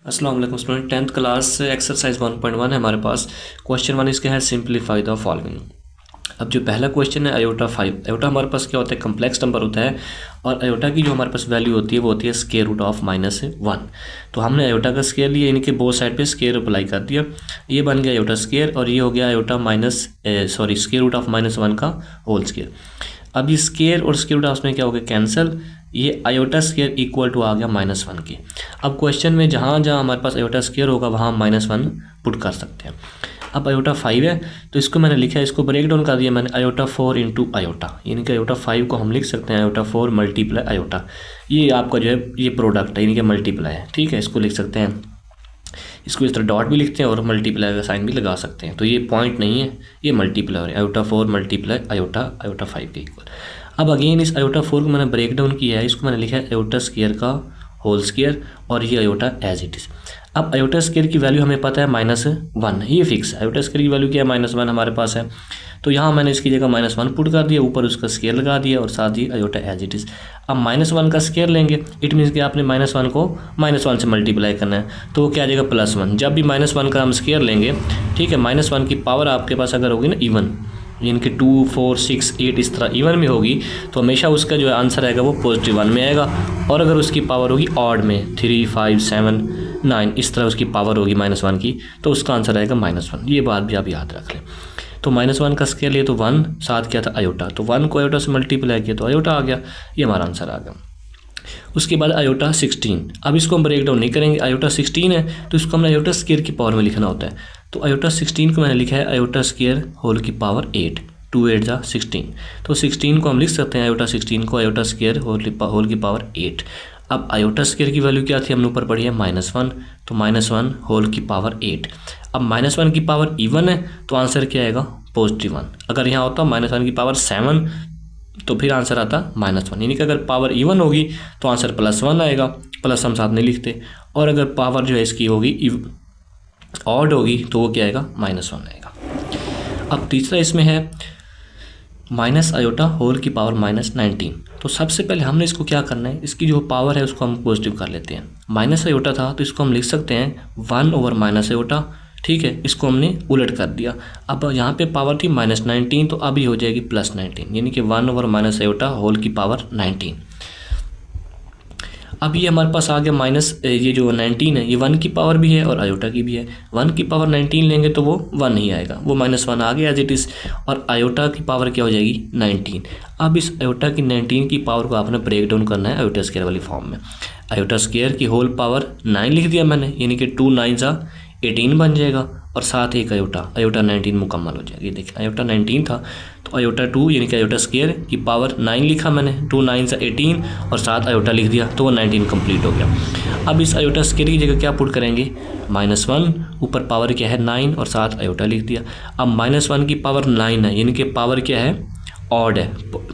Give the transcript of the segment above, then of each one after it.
अस्सलाम वालेकुम student. 10th class exercise 1.1 है हमारे पास। क्वेश्चन 1 इसका है सिंप्लीफाई द फॉलोइंग। अब जो पहला क्वेश्चन है आयोटा 5। आयोटा हमारे पास क्या होता है, कम्प्लेक्स नंबर होता है और आयोटा की जो हमारे पास वैल्यू होती है वो होती है स्क्वायर रूट ऑफ -1। तो हमने आयोटा का स्क्वायर लिया, इनके बोथ साइड पे स्क्वायर अप्लाई कर दिया, ये बन गया आयोटा स्क्वायर और ये हो गया आयोटा स्क्वायर रूट ऑफ -1 का होल स्क्वायर। अब ये स्क्वायर और स्क्वायर रूट ऑफ में क्या हो गया, कैंसिल। ये आयोटा स्क्वायर इक्वल टू आ गया -1 के। अब क्वेश्चन में जहाँ जहाँ हमारे पास आयोटा स्क्वायर होगा वहाँ हम -1 पुट कर सकते हैं। अब आयोटा 5 है तो इसको मैंने लिखा है, इसको ब्रेक डाउन कर दिया मैंने, आयोटा 4 इंटू आयोटा, यानी कि आयोटा 5 को हम लिख सकते हैं आयोटा 4 मल्टीप्लाई आयोटा। ये आपका जो है ये प्रोडक्ट है, यानी कि मल्टीप्लाई है, ठीक है। इसको लिख सकते हैं, इसको इस तरह डॉट भी लिखते हैं और मल्टीप्लाई का साइन भी लगा सकते हैं। तो ये पॉइंट नहीं है, ये मल्टीप्लाई हो रहा है, आयोटा 4 मल्टीप्लाई आयोटा 5 के इक्वल। अब अगेन इस आयोटा 4 को मैंने ब्रेक डाउन किया है, इसको मैंने लिखा है आयोटा स्क्वायर का होल स्क्वायर और ये आयोटा एज इट इज़। अब आयोटा स्क्वायर की वैल्यू हमें पता है -1, ये फिक्स है। आयोटा स्क्वायर की वैल्यू क्या है, -1 हमारे पास है। तो यहाँ मैंने इसकी जगह -1 पुट कर दिया, ऊपर उसका स्क्वायर लगा दिया और साथ ही आयोटा एज इट इज़। अब -1 का स्क्वायर लेंगे, इट मीन्स कि आपने -1 को -1 से मल्टीप्लाई करना है, तो वो क्या आ जाएगा +1। जब भी -1 का हम स्क्वायर लेंगे, ठीक है, -1 की पावर आपके पास अगर होगी ना इवन, यानी कि 2, 4, 6, 8 इस तरह इवन में होगी, तो हमेशा उसका जो आंसर आएगा वो +1 में आएगा। और अगर उसकी पावर होगी ऑड में 3, 5, 7, 9 इस तरह उसकी पावर होगी -1 की, तो उसका आंसर आएगा -1। ये बात भी आप याद रख लें। तो -1 का स्केल लिए तो 1, साथ क्या था आयोटा, तो 1 को आयोटा से मल्टीप्लाई किया तो आयोटा आ गया, ये हमारा आंसर आ गया। उसके बाद आयोटा 16। अब इसको हम ब्रेक डाउन नहीं करेंगे, आयोटा 16 है तो इसको हमने आयोटा स्क्वायर की पावर में लिखना होता है। तो आयोटा 16 को मैंने लिखा है आयोटा स्क्वायर होल की पावर 8, 2 8 जा 16। तो 16 को हम लिख सकते हैं आयोटा 16 को आयोटा स्क्वायर होल की पावर 8। अब आयोटा स्क्वायर की वैल्यू क्या थी, हमने ऊपर पढ़ी है -1, तो -1 होल की पावर 8। अब -1 की पावर इवन है तो आंसर क्या आएगा, +1। अगर यहाँ होता -1 की पावर 7 तो फिर आंसर आता -1, यानी कि अगर पावर इवन होगी तो आंसर +1 आएगा, प्लस हम साथ नहीं लिखते। और अगर पावर जो है इसकी होगी ऑड होगी तो वो क्या आएगा, -1 आएगा। अब तीसरा इसमें है माइनस आयोटा होल की पावर -19। तो सबसे पहले हमने इसको क्या करना है, इसकी जो पावर है उसको हम पॉजिटिव कर लेते हैं। माइनस आयोटा था तो इसको हम लिख सकते हैं 1/- आयोटा, ठीक है, इसको हमने उलट कर दिया। अब यहाँ पे पावर थी -19 तो अभी हो जाएगी +19, यानी कि 1/- आयोटा होल की पावर 19। अब ये हमारे पास आ गया माइनस, ये जो 19 है ये 1 की पावर भी है और आयोटा की भी है। 1 की पावर 19 लेंगे तो वो 1 ही आएगा, वो -1 आ गया एज इट इज़। और आयोटा की पावर क्या हो जाएगी, 19। अब इस आयोटा की 19 की पावर को आपने ब्रेक डाउन करना है आयोटा स्क्वायर वाली फॉर्म में। आयोटा स्क्वायर की होल पावर 9 लिख दिया मैंने, यानी कि 2 9 18 बन जाएगा और साथ ही एक आयोटा 19 मुकम्मल हो जाएगी। देखिए आयोटा 19 था तो आयोटा 2 यानी कि आयोटा स्क्वायर की पावर 9 लिखा मैंने, 2 9 18 और साथ आयोटा लिख दिया तो वो 19 कंप्लीट हो गया। अब इस आयोटा स्क्वायर की जगह क्या पुट करेंगे, -1, ऊपर पावर क्या है 9 और साथ आयोटा लिख दिया। अब -1 की पावर 9 है, यानी कि पावर क्या है ऑड है,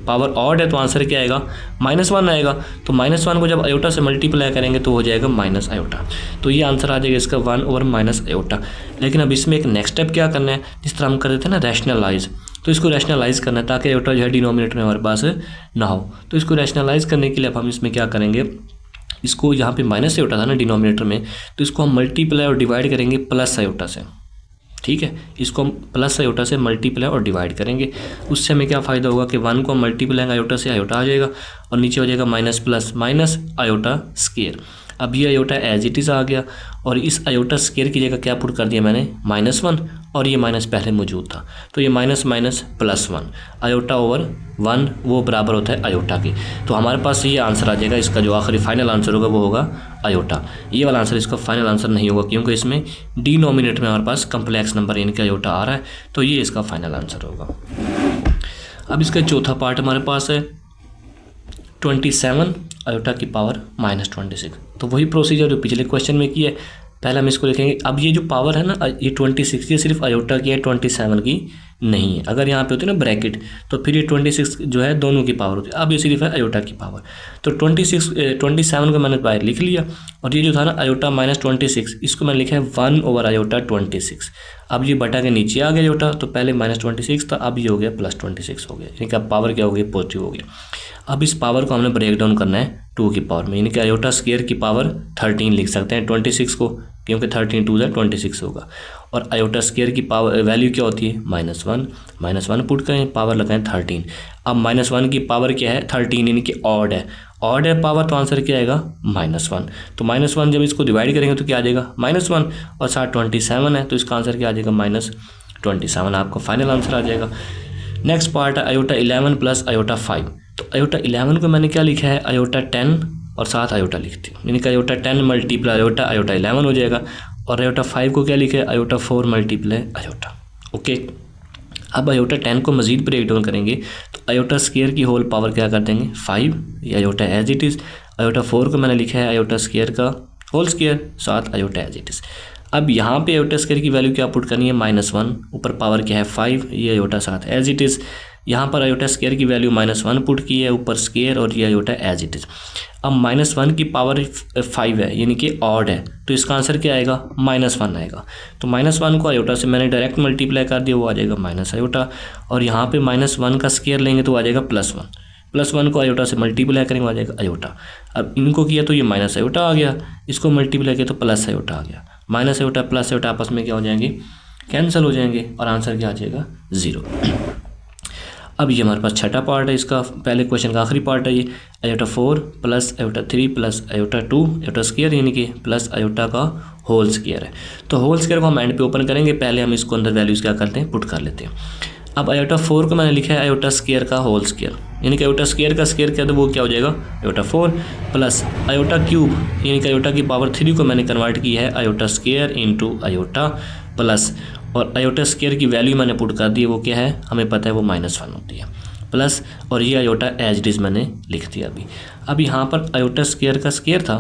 पावर ऑड है तो आंसर क्या आएगा, -1 आएगा। तो -1 को जब आयोटा से मल्टीप्लाई करेंगे तो हो जाएगा माइनस आयोटा, तो ये आंसर आ जाएगा इसका 1/- आयोटा। लेकिन अब इसमें एक नेक्स्ट स्टेप क्या करना है, जिस तरह हम कर रहे थे ना रैशनलाइज, तो इसको रैशनलाइज करना है ताकि आयोटा जो है डिनोमिनेटर में हमारे पास ना हो। तो इसको रैशनलाइज करने के लिए अब हम इसमें क्या करेंगे, इसको यहाँ पे माइनस आयोटा था ना डिनोमिनेटर में, तो इसको हम मल्टीप्लाई और डिवाइड करेंगे प्लस आयोटा से, ठीक है। इसको हम प्लस आयोटा से मल्टीप्लाई और डिवाइड करेंगे, उससे हमें क्या फ़ायदा होगा कि 1 को मल्टीप्लाई आयोटा से आयोटा आ जाएगा और नीचे हो जाएगा माइनस आयोटा स्क्वायर। अब ये आयोटा एज इट इज़ आ गया और इस आयोटा स्क्वायर की जगह क्या पुट कर दिया मैंने, -1, और ये माइनस पहले मौजूद था तो ये माइनस +1, आयोटा ओवर 1 वो बराबर होता है आयोटा के। तो हमारे पास ये आंसर आ जाएगा, इसका जो आखिरी फाइनल आंसर होगा वो होगा आयोटा। ये वाला आंसर इसका फाइनल आंसर नहीं होगा क्योंकि इसमें डिनोमिनेटर में हमारे पास कम्प्लेक्स नंबर यानी कि आयोटा आ रहा है, तो ये इसका फाइनल आंसर होगा। अब इसका चौथा पार्ट हमारे पास है 27 आयोटा की पावर -26। तो वही प्रोसीजर जो पिछले क्वेश्चन में की है, पहले हम इसको लिखेंगे। अब ये जो पावर है ना, ये 26 ये सिर्फ आयोटा की है, 27 की नहीं है। अगर यहाँ पे होती है ना ब्रैकेट तो फिर ये 26 जो है दोनों की पावर होती है, अब ये सिर्फ है आयोटा की पावर। तो 27 को मैंने बाहर लिख लिया और ये जो था ना आयोटा -26 इसको मैंने लिखा है 1/26। अब ये बटा के नीचे आ गया आयोटा, तो पहले -26 था, अब ये हो गया +26 हो गया, यानी कि अब पावर क्या हो गई, पॉजिटिव हो गया। अब इस पावर को हमने ब्रेक डाउन करना है 2 की पावर में, यानी कि आयोटा स्क्वायर की पावर 13 लिख सकते हैं 26 को, क्योंकि 13 2 26 होगा। और आयोटा स्क्वायर की पावर वैल्यू क्या होती है -1, -1 पुट करें, पावर लगाएं 13। अब -1 की पावर क्या है 13, यानी कि ऑड है पावर, तो आंसर क्या आएगा -1। तो -1 जब इसको डिवाइड करेंगे तो क्या आ जाएगा -1, और साथ 27 है तो इसका आंसर क्या आ जाएगा -27, आपका फाइनल आंसर आ जाएगा। नेक्स्ट पार्ट है आयोटा 11 प्लस आयोटा 5। तो आयोटा 11 को मैंने क्या लिखा है आयोटा 10 और साथ आयोटा लिखती हूँ, यानी कि आयोटा 10 मल्टीप्लाई आयोटा 11 हो जाएगा। और आयोटा 5 को क्या लिखा है आयोटा 4 मल्टीप्लाई आयोटा। ओके, अब आयोटा 10 को मजीद ब्रेक डाउन करेंगे तो आयोटा स्क्वायर की होल पावर क्या कर देंगे 5, ये iota as it is. Iota 4 को मैंने लिखा है आयोटा स्क्वायर का होल स्क्वायर, साथ आयोटा एज इट इज़। अब यहाँ पे आयोटा स्क्वायर की वैल्यू क्या पुट करनी है -1, ऊपर पावर क्या है 5, ये आयोटा साथ एज इट इज़। यहाँ पर आयोटा स्क्वायर की वैल्यू -1 पुट की है, ऊपर स्क्वायर और ये आयोटा एज इट इज़। अब -1 की पावर 5 है, यानी कि ऑड है, तो इसका आंसर क्या आएगा -1 आएगा। तो -1 को आयोटा से मैंने डायरेक्ट मल्टीप्लाई कर दिया, वो आ जाएगा माइनस आयोटा। और यहाँ पे -1 का स्क्वायर लेंगे तो आ जाएगा +1 को आयोटा से मल्टीप्लाई करेंगे आ जाएगा आयोटा। अब इनको किया तो ये माइनस आयोटा आ गया, इसको मल्टीप्लाई किया तो प्लस आयोटा आ गया। माइनस आयोटा प्लस आयोटा आपस में क्या हो जाएंगे, कैंसिल हो जाएंगे, और आंसर क्या आ जाएगा 0। अब ये हमारे पास छठा पार्ट है, इसका पहले क्वेश्चन का आखिरी पार्ट है ये। Iota 4 plus iota 3 plus iota 2 iota square, यानी कि प्लस आयोटा का होल स्क्वायर है। तो होल स्क्वायर को हम एंड पे ओपन करेंगे, पहले हम इसको अंदर वैल्यूज़ क्या करते हैं पुट कर लेते हैं। अब आयोटा 4 को मैंने लिखा है आयोटा स्क्वायर का होल स्क्वायर, यानी कि आयोटा स्क्वायर का स्क्वायर क्या, तो वो क्या हो जाएगा आयोटा 4 प्लस आयोटा क्यूब, यानी कि आयोटा की पावर 3 को मैंने कन्वर्ट की है iota square into iota plus, और आयोटा स्क्वायर की वैल्यू मैंने पुट कर दी है, वो क्या है हमें पता है वो -1 होती है, प्लस और ये आयोटा एज इट इज़ मैंने लिख दिया अभी। अब यहाँ पर आयोटा स्क्वायर का स्क्वायर था,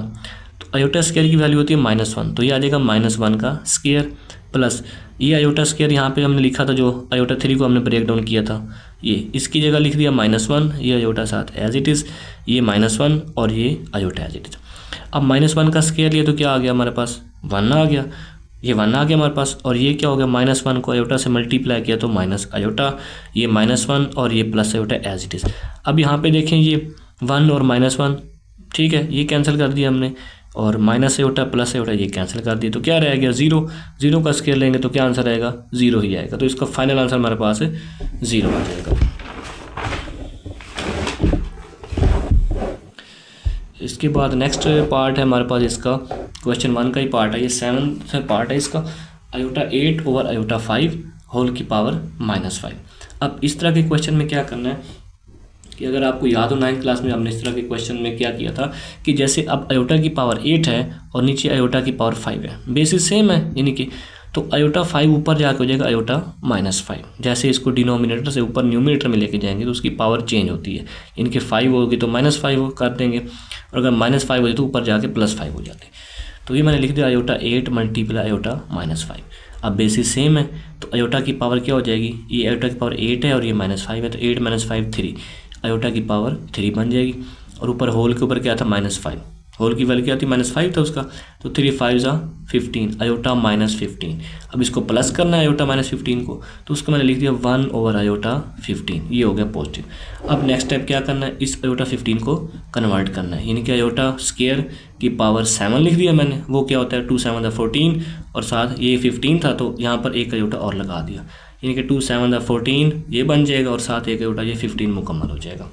तो आयोटा स्क्वायर की वैल्यू होती है -1, तो ये आ जाएगा -1 का स्क्वायर प्लस ये आयोटा स्क्वायर यहाँ पे हमने लिखा था, जो आयोटा 3 को हमने ब्रेक डाउन किया था, ये इसकी जगह लिख दिया -1, ये आयोटा साथ एज इट इज़, ये -1 और ये आयोटा एज इट इज़। अब -1 का स्क्वायर लिया तो क्या आ गया हमारे पास 1 आ गया, ये 1 आ गया हमारे पास, और ये क्या हो गया -1 को आयोटा से मल्टीप्लाई किया तो माइनस आयोटा, ये -1 और ये plus iota as it is. अब यहाँ पे देखें ये 1 और -1 ठीक है, ये कैंसिल कर दिया हमने, और माइनस आयोटा प्लस आयोटा ये कैंसिल कर दिया, तो क्या रह गया 0। 0 का स्क्वायर लेंगे तो क्या आंसर आएगा 0 ही आएगा, तो इसका फाइनल आंसर हमारे पास है 0 आ जाएगा। इसके बाद नेक्स्ट पार्ट है हमारे पास, इसका क्वेश्चन 1 का ही पार्ट है, ये 7th पार्ट है इसका। आयोटा 8 ओवर आयोटा 5 होल की पावर -5। अब इस तरह के क्वेश्चन में क्या करना है कि अगर आपको याद हो 9th क्लास में हमने इस तरह के क्वेश्चन में क्या किया था कि जैसे अब आयोटा की पावर 8 है और नीचे आयोटा की पावर 5 है, बेसिस सेम है, यानी कि तो आयोटा 5 ऊपर जाके हो जाएगा आयोटा -5। जैसे इसको डिनोमिनेटर से ऊपर न्यूमिनेटर में लेके जाएंगे तो उसकी पावर चेंज होती है, यानी कि 5 होगी तो -5 कर देंगे, और अगर -5 हो जाए तो ऊपर जाके +5 हो जाते हैं। तो ये मैंने लिख दिया आयोटा 8 मल्टीप्लाई आयोटा -5। अब बेसिस सेम है तो आयोटा की पावर क्या हो जाएगी, ये आयोटा की पावर 8 है और ये -5 है, तो 8 - 5 3, आयोटा की पावर 3 बन जाएगी, और ऊपर होल के ऊपर क्या था -5, होल की वैल्यू क्या थी -5 था उसका, तो 3 5 15 आयोटा -15। अब इसको प्लस करना है आयोटा -15 को, तो उसको मैंने लिख दिया 1 ओवर आयोटा 15, ये हो गया पॉजिटिव। अब नेक्स्ट स्टेप क्या करना है, इस आयोटा 15 को कन्वर्ट करना है, यानी कि आयोटा स्क्वायर की पावर 7 लिख दिया मैंने, वो क्या होता है 2 7 14, और साथ ये 15 था तो यहाँ पर एक आयोटा और लगा दिया, यानी कि 2 7 14 ये बन जाएगा, और साथ एक आयोटा ये 15 मुकम्मल हो जाएगा।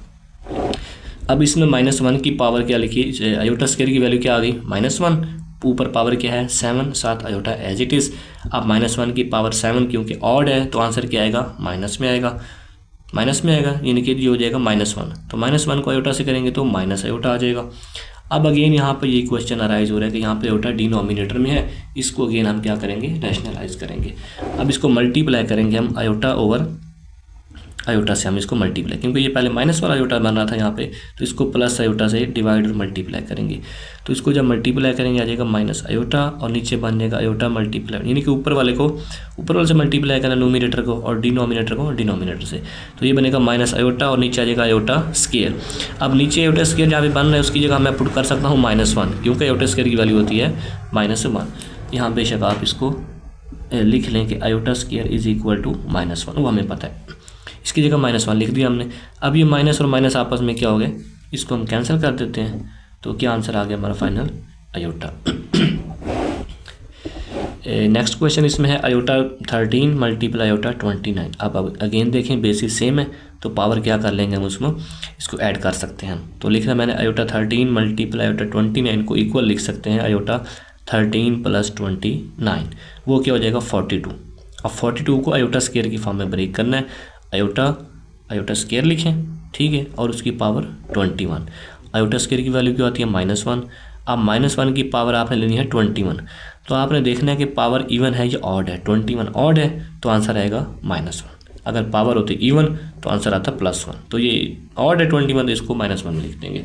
अब इसमें -1 की पावर क्या लिखी, आयोटा स्क्वायर की वैल्यू क्या आ गई -1, ऊपर पावर क्या है 7, साथ आयोटा एज इट इज़। अब -1 की पावर 7 क्योंकि ऑड है तो आंसर क्या आएगा माइनस में आएगा, यानी कि ये हो जाएगा -1, तो -1 को आयोटा से करेंगे तो माइनस आयोटा आ जाएगा। अब अगेन यहाँ पर ये क्वेश्चन अराइज हो रहा है कि यहाँ पे आयोटा डिनोमिनेटर में है, इसको अगेन हम क्या करेंगे रैशनलाइज करेंगे। अब इसको मल्टीप्लाई करेंगे हम आयोटा ओवर आयोटा से, हम इसको मल्टीप्लाई, क्योंकि ये पहले माइनस वाला आयोटा बन रहा था यहाँ पे, तो इसको प्लस आयोटा से डिवाइड और मल्टीप्लाई करेंगे, तो इसको जब मल्टीप्लाई करेंगे आ जाएगा माइनस आयोटा, और नीचे बन जाएगा आयोटा मल्टीप्लाई, यानी कि ऊपर वाले से मल्टीप्लाई करना न्यूमिनेटर को, और डिनोमिनेटर को डिनोमिनेटर से, तो ये बनेगा माइनस आयोटा, और नीचे आ जाएगा आयोटा स्क्वायर। अब नीचे आयोटा स्क्वायर जहाँ पे बन रहा है उसकी जगह मैं पुट कर सकता हूँ -1, क्योंकि आयोटा स्क्वायर की वैल्यू होती है -1। यहाँ बेशक आप इसको लिख लें कि iota square is equal to -1, वो हमें पता है। इसकी जगह -1 लिख दिया हमने। अब ये माइनस और माइनस आपस में क्या हो गए, इसको हम कैंसिल कर देते हैं। तो क्या आंसर आ गया हमारा फाइनल, आयोटा। नेक्स्ट क्वेश्चन इसमें है आयोटा 13 मल्टीप्लाई आयोटा 29। अब अगेन देखें बेसिस सेम है, तो पावर क्या कर लेंगे हम उसमें, इसको ऐड कर सकते हैं हम। तो लिखना मैंने आयोटा 13 मल्टीप्लाई आयोटा 29 को इक्वल लिख सकते हैं आयोटा 13 + 29, वो क्या हो जाएगा 42। अब 42 को आयोटा स्क्वायर की फॉर्म में ब्रेक करना है, आयोटा स्क्वायर लिखें, ठीक है, और उसकी पावर 21। आयोटा स्क्वायर की वैल्यू क्या होती है -1। अब -1 की पावर आपने लेनी है 21, तो आपने देखना है कि पावर इवन है या ऑड है। 21 ऑड है तो आंसर आएगा -1, अगर पावर होती इवन तो आंसर आता +1। तो ये ऑड है 21, तो इसको -1 में लिख देंगे।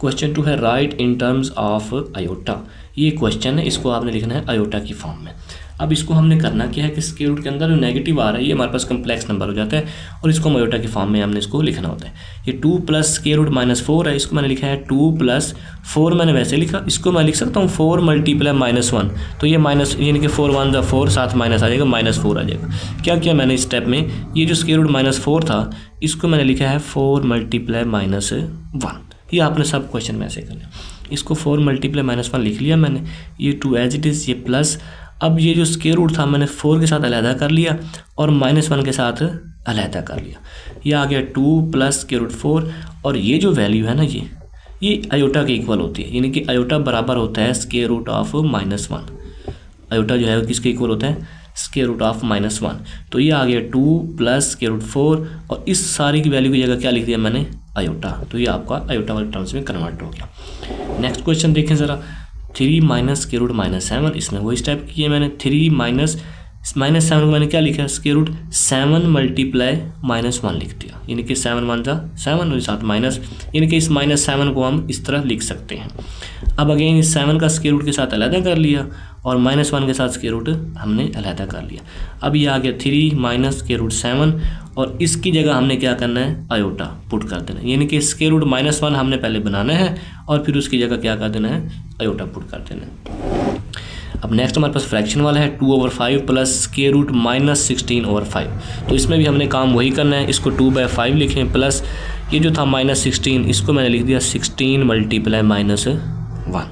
क्वेश्चन 2 है right in terms of iota. ये क्वेश्चन है, इसको आपने लिखना है आयोटा की फॉर्म में। अब इसको हमने करना क्या है कि स्क्वायर रूट के अंदर जो नेगेटिव आ रहा है ये हमारे पास कम्प्लेक्स नंबर हो जाता है, और इसको हम आयोटा की फॉर्म में हमने इसको लिखना होता है। ये 2 + स्क्वायर रूट -4 है, इसको मैंने लिखा है 2 + 4 मैंने वैसे लिखा, इसको मैं लिख सकता हूँ 4 × -1। तो ये माइनस यानी कि 4 × 1 = 4, साथ माइनस आ जाएगा, -4 आ जाएगा। क्या किया मैंने इस स्टेप में, ये जो स्क्वायर रूट -4 था इसको मैंने लिखा है 4 × -1। ये आपने सब क्वेश्चन में ऐसे करना, इसको 4 × -1 लिख लिया मैंने, ये 2 एज इट इज़, ये प्लस। अब ये जो स्क्वायर रूट था मैंने 4 के साथ अलहदा कर लिया और -1 के साथ अलहदा कर लिया, ये आ गया 2 + स्क्वायर रूट 4। और ये जो वैल्यू है ना ये आयोटा के इक्वल होती है, यानी कि आयोटा बराबर होता है स्क्वायर रूट ऑफ -1। आयोटा जो है वो किसके इक्वल होता है, स्क्वायर रूट ऑफ -1। तो ये आ गया 2 + स्क्वायर रूट 4, और इस सारी की वैल्यू की जगह क्या लिख दिया मैंने, आयोटा। तो ये आपका आयोटा वाले टर्म्स में कन्वर्ट हो गया। नेक्स्ट क्वेश्चन देखें ज़रा, 3 - स्क्वायर रूट -7, इसमें वही स्टेप किए मैंने। 3 - -7 को मैंने क्या लिखा, स्क्वायर रूट 7 × -1 लिख दिया, यानी कि 7 × 1 = 7 और साथ माइनस, यानी कि इस -7 को हम इस तरह लिख सकते हैं। अब अगेन इस 7 का स्क्वायर रूट के साथ अलहदा कर लिया और -1 के साथ स्क्वायर रूट हमने अलहदा कर लिया। अब ये आ गया 3 - स्क्वायर रूट 7, और इसकी जगह हमने क्या करना है, आयोटा पुट कर देना है, यानी कि स्क्वायर रूट -1 हमने पहले बनाना है और फिर उसकी जगह क्या कर देना है, आयोटा पुट कर देना है। अब नेक्स्ट हमारे पास फ्रैक्शन वाला है 2/5 + स्क्वायर रूट -16/5। तो इसमें भी हमने काम वही करना है, इसको 2/5 लिखें, प्लस ये जो था -16, इसको मैंने लिख दिया 16 × -1।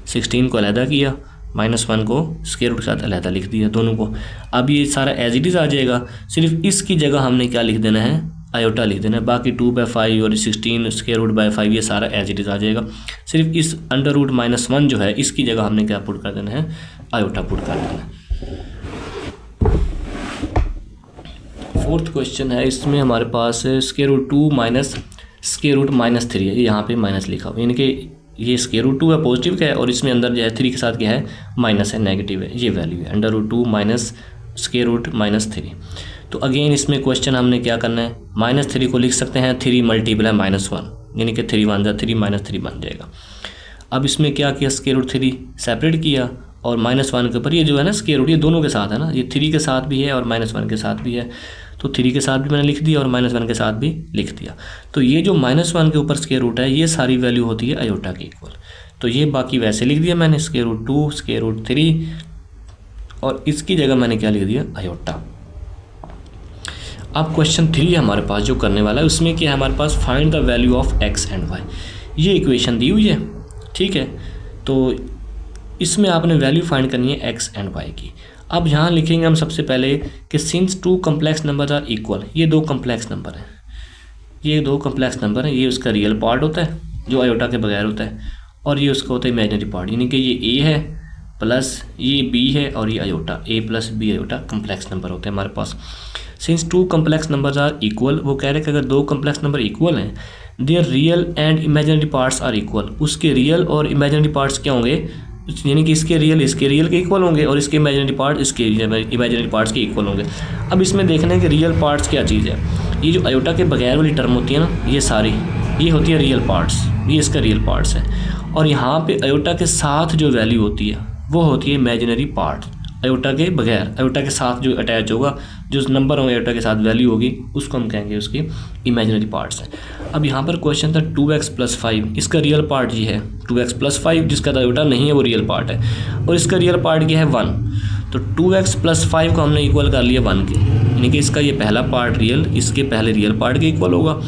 16 को अलहदा किया, -1 को स्क्वायर रूट के साथ अलहदा लिख दिया दोनों को। अब ये सारा एज इट इज़ आ जाएगा, सिर्फ इसकी जगह हमने क्या लिख देना है, आयोटा लिख देना है। बाकी 2/5 और 16 स्क्वायर रूट बाय 5 ये सारा एज इट इज़ आ जाएगा। सिर्फ इस अंडर रूट -1 जो है इसकी जगह हमने क्या पुट कर देना है, आयोटा पुट कर देना है। फोर्थ क्वेश्चन है, इसमें हमारे पास स्क्वायर रूट 2 - स्क्वायर रूट -3 है, यहाँ पे माइनस लिखा हुआ, यानी कि ये स्क्वायर रूट 2 है पॉजिटिव का है और इसमें अंदर जो है 3 के साथ क्या है, माइनस है, नेगेटिव है, ये वैल्यू है अंडर रूट 2 - स्क्वायर रूट -3। तो अगेन इसमें क्वेश्चन हमने क्या करना है, -3 को लिख सकते हैं 3 × -1, यानी कि 3 × 1 = 3 -3 बन जाएगा। अब इसमें क्या किया, स्क्वायर रूट 3 सेपरेट किया और -1 के ऊपर ये जो है ना स्क्वायर रूट, ये दोनों के साथ है ना, ये 3 के साथ भी है और -1 के साथ भी है, तो 3 के साथ भी मैंने लिख दिया और -1 के साथ भी लिख दिया। तो ये जो -1 के ऊपर स्क्वायर रूट है ये सारी वैल्यू होती है आयोटा के इक्वल। तो ये बाकी वैसे लिख दिया मैंने, स्क्वायर रूट 2 स्क्वायर रूट 3, और इसकी जगह मैंने क्या लिख दिया, आयोटा। अब क्वेश्चन 3 हमारे पास जो करने वाला है उसमें क्या है, हमारे पास find the value of x and y। ये इक्वेशन दी हुई है, ठीक है, तो इसमें आपने वैल्यू फाइंड करनी है x एंड y की। अब यहाँ लिखेंगे हम सबसे पहले कि since 2 complex number are equal, ये 2 कम्प्लेक्स नंबर हैं, ये 2 कम्प्लेक्स नंबर हैं, ये उसका रियल पार्ट होता है जो आयोटा के बगैर होता है, और ये उसका होता है इमेजिनरी पार्ट, यानी कि ये a है प्लस ये b है और ये iota, a + b iota complex number होते हैं हमारे पास। Since 2 complex numbers are equal, वो कह रहे हैं कि अगर 2 कम्प्लेक्स नंबर इक्वल हैं, their real and imaginary parts are equal, उसके रियल और इमेजिनरी पार्ट्स क्या होंगे, यानी कि इसके रियल के इक्वल होंगे और इसके इमेजिनरी पार्ट इसके इमेजिनरी पार्ट्स के इक्वल होंगे। अब इसमें देखना है कि रियल पार्ट्स क्या चीज़ है, ये जो आयोटा के बगैर वाली टर्म होती है ना, ये सारी ये होती है रियल पार्ट्स, ये इसका रियल पार्ट्स है, और यहाँ पे आयोटा के साथ जो वैल्यू होती है वो होती है इमेजिनरी पार्ट। आयोटा के बगैर, आयोटा के साथ जो अटैच होगा, जो नंबर होंगे आयोटा के साथ वैल्यू होगी, उसको हम कहेंगे उसकी इमेजिनरी पार्ट्स हैं। अब यहाँ पर क्वेश्चन था 2x + 5, इसका रियल पार्ट ये है 2x + 5, जिसका आयोटा नहीं है वो रियल पार्ट है, और इसका रियल पार्ट क्या है 1। तो 2x प्लस 5 को हमने इक्वल कर लिया 1 के, यानी कि इसका ये पहला पार्ट रियल इसके पहले रियल पार्ट के इक्वल होगा।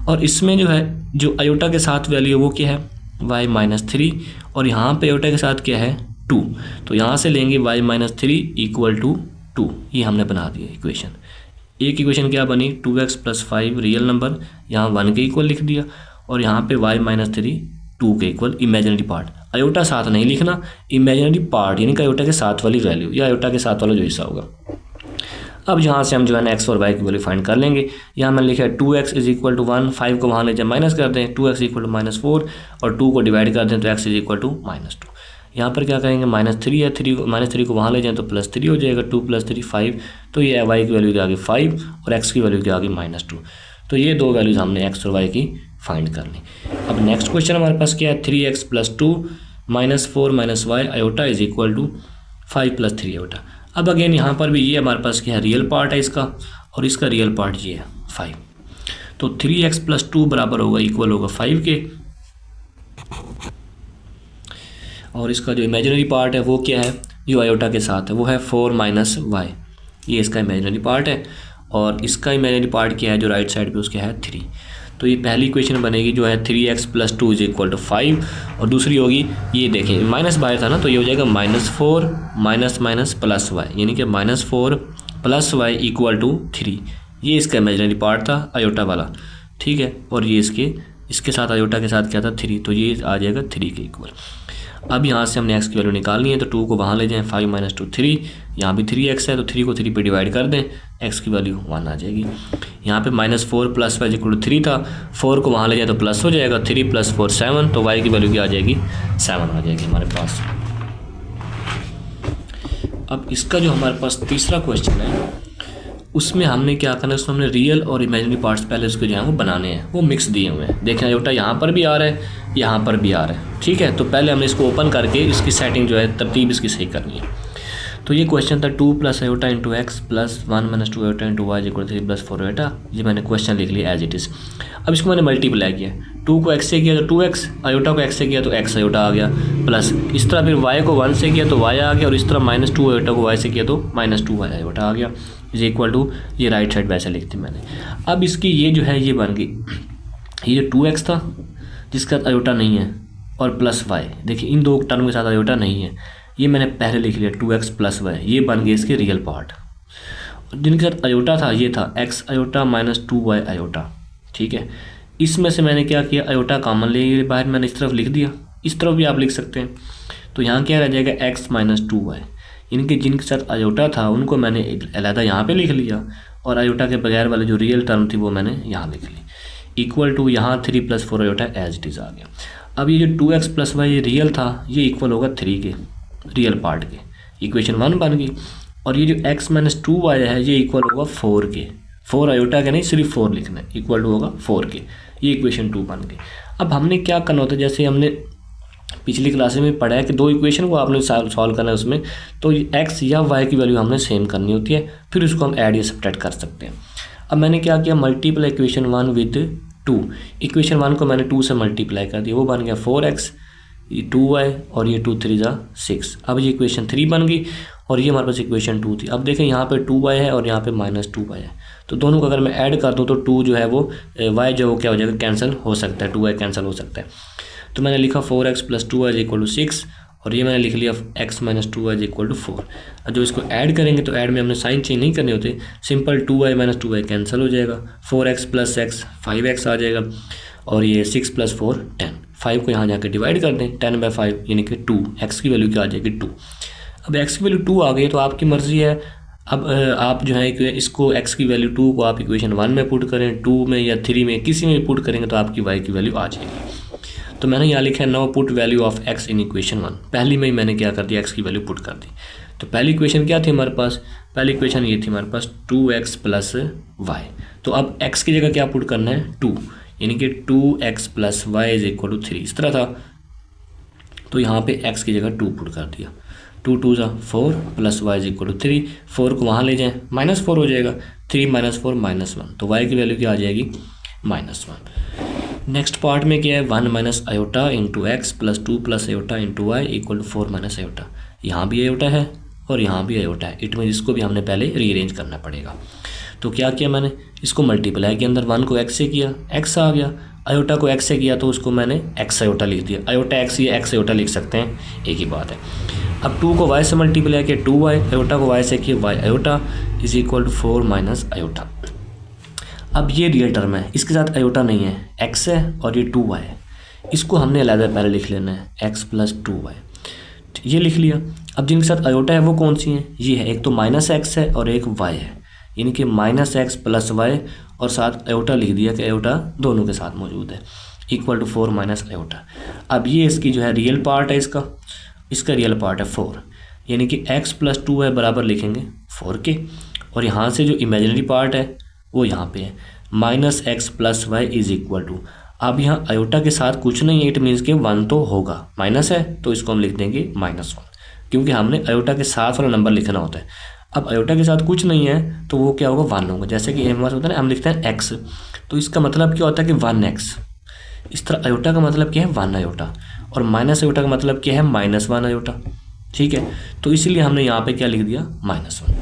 और इसमें जो है जो आयोटा के साथ वैल्यू है वो क्या है y-3, और यहाँ पे आयोटा के साथ क्या है 2, तो यहाँ से लेंगे y-3 इक्वल टू 2। ये हमने बना दिया इक्वेशन। एक इक्वेशन क्या बनी 2x प्लस 5 रियल नंबर, यहाँ 1 के इक्वल लिख दिया, और यहाँ पे y-3 2 के इक्वल इमेजिनरी पार्ट, आयोटा साथ नहीं लिखना, इमेजिनरी पार्ट यानी कि आयोटा के साथ वाली वैल्यू या आयोटा के साथ वाला जो हिस्सा होगा। अब यहाँ से हम जो है ना x और y की वैल्यू फाइंड कर लेंगे। यहाँ मैंने लिखा है 2x इज इक्वल टू 1, 5 को वहाँ ले जाए माइनस कर दें, 2x इक्वल टू -4 और 2 को डिवाइड कर दें तो x इज इक्वल टू -2। यहाँ पर क्या करेंगे -3 है, -3 को वहाँ ले जाएँ तो +3 हो जाएगा, 2 + 3 5, तो ये y की वैल्यू के आगे 5 और x की वैल्यू के आगे -2। तो ये दो वैल्यूज़ हमने x और y की फाइंड कर ली। अब नेक्स्ट क्वेश्चन हमारे पास क्या है 3x + 2 -4 - y iota is equal to 5 + 3 iota. अब अगेन यहाँ पर भी ये हमारे पास क्या है रियल पार्ट है इसका, और इसका रियल पार्ट ये है 5, तो 3x + 2 बराबर होगा इक्वल होगा 5 के, और इसका जो इमेजिनरी पार्ट है वो क्या है जो आयोटा के साथ है वो है 4 - y, ये इसका इमेजिनरी पार्ट है, और इसका इमेजिनरी पार्ट क्या है जो राइट साइड पे उसका है 3। तो ये पहली इक्वेशन बनेगी जो है 3x + 2 इज इक्वल टू 5, और दूसरी होगी ये देखें माइनस बाहर था ना, तो ये हो जाएगा -4 - +y, यानी कि -4 + y इक्वल टू 3। ये इसका इमेजिनरी पार्ट था आयोटा वाला, ठीक है, और ये इसके साथ आयोटा के साथ क्या था 3, तो ये आ जाएगा 3 के इक्वल। अब यहाँ से हमने x की वैल्यू निकालनी है, तो 2 को वहाँ ले जाएं, 5 - 2 3, यहाँ भी 3x है तो 3 को 3 पे डिवाइड कर दें, x की वैल्यू 1 आ जाएगी। यहाँ पे -4 + y इक्वल टू 3 था, 4 को वहाँ ले जाए तो प्लस हो जाएगा, 3 + 4 7, तो y की वैल्यू क्या आ जाएगी 7 आ जाएगी हमारे पास। अब इसका जो हमारे पास तीसरा क्वेश्चन है उसमें हमने क्या करना है, उसमें हमने रियल और इमेजिनरी पार्ट्स पहले उसके जो है वो बनाने हैं, वो मिक्स दिए हुए हैं। देखें आयोटा यहाँ पर भी आ रहा है, यहाँ पर भी आ रहा है, ठीक है। तो पहले हमने इसको ओपन करके इसकी सेटिंग जो है तरतीब इसकी सही करनी है। तो ये क्वेश्चन था 2 + iota × x + 1 - 2 iota × y = 3 + 4 iota. ये मैंने क्वेश्चन लिख लिया एज इट इज़। अब इसको मैंने मल्टीप्लाई किया, 2 को x से किया तो 2x, आयोटा को x से किया तो x आयोटा आ गया, प्लस इस तरह फिर y को 1 से किया तो y आ गया, और इस तरह -2 आयोटा को y से किया तो -2y आयोटा आ गया, इज इक्वल टू ये राइट साइड वैसे लिखती मैंने। अब इसकी ये जो है ये बन गई, ये जो 2x था जिसका आयोटा नहीं है और +y, देखिए इन दो टर्म के साथ आयोटा नहीं है, ये मैंने पहले लिख लिया 2x + y, ये बन गए इसके रियल पार्ट। जिनके साथ आयोटा था ये था x आयोटा - 2y आयोटा, ठीक है। इसमें से मैंने क्या किया आयोटा कॉमन ले बाहर, मैंने इस तरफ लिख दिया, इस तरफ भी आप लिख सकते हैं। तो यहाँ क्या रह जाएगा x - 2y, इनके जिनके साथ आयोटा था उनको मैंने अलहदा यहाँ पे लिख लिया, और आयोटा के बगैर वाले जो रियल टर्म थी वो मैंने यहाँ लिख ली, इक्वल टू यहाँ 3 + 4 आयोटा एज इट इज़ आ गया। अब ये जो 2x + y ये रियल था ये इक्वल होगा 3 के रियल पार्ट के, इक्वेशन 1 बन गई। और ये जो x - 2y है ये इक्वल होगा 4 के, 4 आयोटा के नहीं सिर्फ 4 लिखना है, इक्वल टू होगा 4 के, ये इक्वेशन 2 बन गई। अब हमने क्या करना होता है, जैसे हमने पिछली क्लास में पढ़ा है कि दो इक्वेशन को आपने सॉल्व करना है उसमें, तो x या y की वैल्यू हमने सेम करनी होती है, फिर उसको हम ऐड या सब्ट्रैक्ट कर सकते हैं। अब मैंने क्या किया मल्टीप्लाई इक्वेशन 1 विद 2, इक्वेशन 1 को मैंने 2 से मल्टीप्लाई कर दिया, वो बन गया 4x, ये 2y और ये 2 × 3 = 6। अब ये इक्वेशन 3 बन गई, और ये हमारे पास इक्वेशन 2 थी। अब देखें यहाँ पे 2y है और यहाँ पे -2y है, तो दोनों को अगर मैं ऐड कर दूँ तो 2 जो है वो y जो वो क्या हो जाएगा कैंसिल हो सकता है, 2y कैंसिल हो सकता है। तो मैंने लिखा 4x + 2y = 6, और ये मैंने लिख लिया x - 2y = 4। अब जो इसको ऐड करेंगे तो ऐड में हमने साइन चेंज नहीं करने होते, सिंपल 2y - 2y कैंसिल हो जाएगा, 4x + x 5x आ जाएगा, और ये 6 + 4 10, 5 को यहाँ जाके डिवाइड कर दें, 10/5 यानी कि 2, x की वैल्यू क्या आ जाएगी 2। अब x की वैल्यू 2 आ गई तो आपकी मर्ज़ी है, अब आप जो है इसको x की वैल्यू 2 को आप इक्वेशन 1 में पुट करें, 2 में या 3 में किसी में पुट करेंगे तो आपकी y की वैल्यू आ जाएगी। तो मैंने यहाँ लिखा है now put value of x in equation 1, पहली में ही मैंने क्या कर दिया x की वैल्यू पुट कर दी। तो पहली इक्वेशन क्या थी हमारे पास, पहली इक्वेशन ये थी हमारे पास 2x + y, तो अब x की जगह क्या पुट करना है 2, यानी कि 2x + y = 3, इस तरह था। तो यहाँ पे x की जगह 2 पुट कर दिया, 2 × 2 = 4 + y = 3, 4 को वहाँ ले जाएं -4 हो जाएगा, 3 - 4 -1, तो y की वैल्यू क्या आ जाएगी -1। नेक्स्ट पार्ट में क्या है 1 - iota × x + 2 + iota × y = 4 - iota, यहाँ भी आयोटा है और यहाँ भी आयोटा है। इट मीन इसको भी हमने पहले रीअरेंज करना पड़ेगा। तो क्या किया मैंने, इसको मल्टीप्लाई के अंदर 1 को x से किया, x आ गया, आयोटा को x से किया तो उसको मैंने x आयोटा लिख दिया। आयोटा x या x आयोटा लिख सकते हैं, एक ही बात है। अब 2 को y से मल्टीप्लाई किया 2y, आयोटा को y से किया y iota is equal to 4 minus iota. अब ये रियल टर्म है, इसके साथ आयोटा नहीं है, x है और ये 2y है, इसको हमने अलग पहले लिख लेना है x प्लस 2y, ये लिख लिया। अब जिनके साथ आयोटा है वो कौन सी हैं, ये है, एक तो माइनस x है और एक y है, यानी कि माइनस एक्स प्लस वाई और साथ आयोटा लिख दिया कि आयोटा दोनों के साथ मौजूद है, इक्वल टू 4 माइनस आयोटा। अब ये इसकी जो है रियल पार्ट है, इसका रियल पार्ट है 4, यानी कि x प्लस 2 है बराबर लिखेंगे 4 के, और यहाँ से जो इमेजिनरी पार्ट है वो यहाँ पे है minus x plus y is equal to. अब यहाँ आयोटा के साथ कुछ नहीं है, इट मीन्स के 1 तो होगा, माइनस है तो इसको हम लिख देंगे -1, क्योंकि हमने आयोटा के साथ वाला नंबर लिखना होता है। अब आयोटा के साथ कुछ नहीं है तो वो क्या होगा, 1 होगा। जैसे कि हमारे होता है ना, हम लिखते हैं x, तो इसका मतलब क्या होता है कि 1x। इस तरह आयोटा का मतलब क्या है 1 आयोटा, और माइनस आयोटा का मतलब क्या है -1 आयोटा, ठीक है। तो इसीलिए हमने यहाँ पे क्या लिख दिया -1।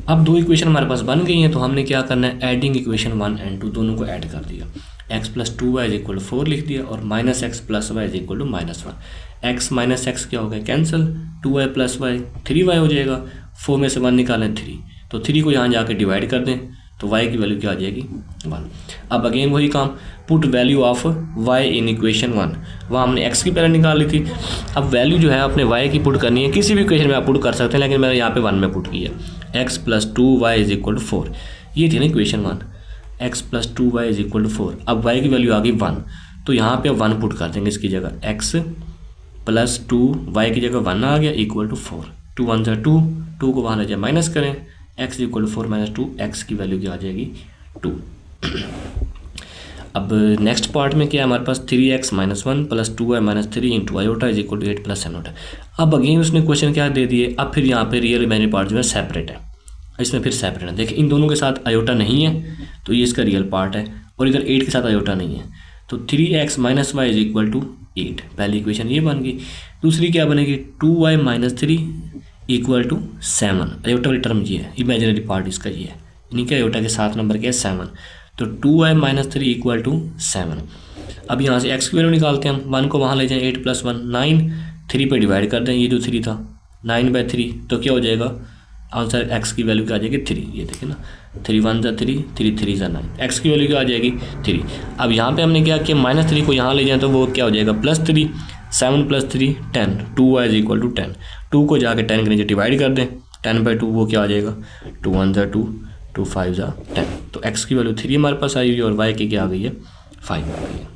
अब 2 इक्वेशन हमारे पास बन गई हैं, तो हमने क्या करना है, एडिंग इक्वेशन 1 और 2 दोनों को ऐड कर दिया। x plus 2y is equal to 4 लिख दिया और minus x plus y is equal to -1। x minus x क्या हो गया, cancel, 2y plus Y 3y हो जाएगा, 4 में से 1 निकालें 3, तो 3 को यहाँ जाके डिवाइड कर दें तो y की वैल्यू क्या आ जाएगी 1। अब अगेन वही काम, put value of y in equation 1, वहाँ हमने x की पहले निकाल ली थी। अब वैल्यू जो है अपने y की पुट करनी है, किसी भी इक्वेशन में आप पुट कर सकते हैं, लेकिन मैंने यहाँ पे 1 में पुट की है। x plus 2y is equal to 4, ये थी ना equation 1, x plus 2y is equal to 4। अब y की वैल्यू आ गई 1, तो यहाँ पे अब 1 पुट कर देंगे इसकी जगह, x प्लस 2y की जगह 1 आ गया इक्वल टू 4, 2 1 जा 2, 2 को वहाँ ले जाए माइनस करें, x equal to 4 minus 2, x की वैल्यू क्या आ जाएगी 2। अब नेक्स्ट पार्ट में क्या है हमारे पास, 3x minus 1 plus 2y minus 3 into iota is equal to 8 plus iota. अब अगेन उसने क्वेश्चन क्या दे दिए, अब फिर यहाँ पे रियल इमेजिनरी पार्ट जो है सेपरेट है, इसमें फिर सेपरेट है। देखिए इन दोनों के साथ आयोटा नहीं है तो ये इसका रियल पार्ट है, और इधर 8 के साथ आयोटा नहीं है, तो 3x minus y is equal to 8, पहली इक्वेशन ये बन गई। दूसरी क्या बनेगी, 2y minus 3 equal to 7, iota वाली टर्म ये है, इमेजिनरी पार्ट इसका ये है, यानी कि आयोटा के साथ नंबर क्या है 7, तो 2y माइनस 3 इक्वल टू 7। अब यहाँ से x की वैल्यू निकालते हैं हम, 1 को वहाँ ले जाएं, 8 प्लस 1 9, 3 पे डिवाइड कर दें, ये जो 3 था 9/3, तो क्या हो जाएगा आंसर, x की वैल्यू क्या आ जाएगी 3, ये देखिए ना, 3 1 जा 3, 3 3 जा 9, x की वैल्यू क्या आ जाएगी 3। अब यहाँ पे हमने क्या किया, -3 को यहाँ ले जाएं तो वो क्या हो जाएगा +3, 7 plus 3 10, 2y is equal to 10, 2 को जाके 10 के नीचे डिवाइड कर दें, 10/2 वो क्या आ जाएगा 2 1 जा 2, 2 5 जा 10, तो x की वैल्यू 3 हमारे पास आई हुई और y की क्या आ गई है 5 आ गई है।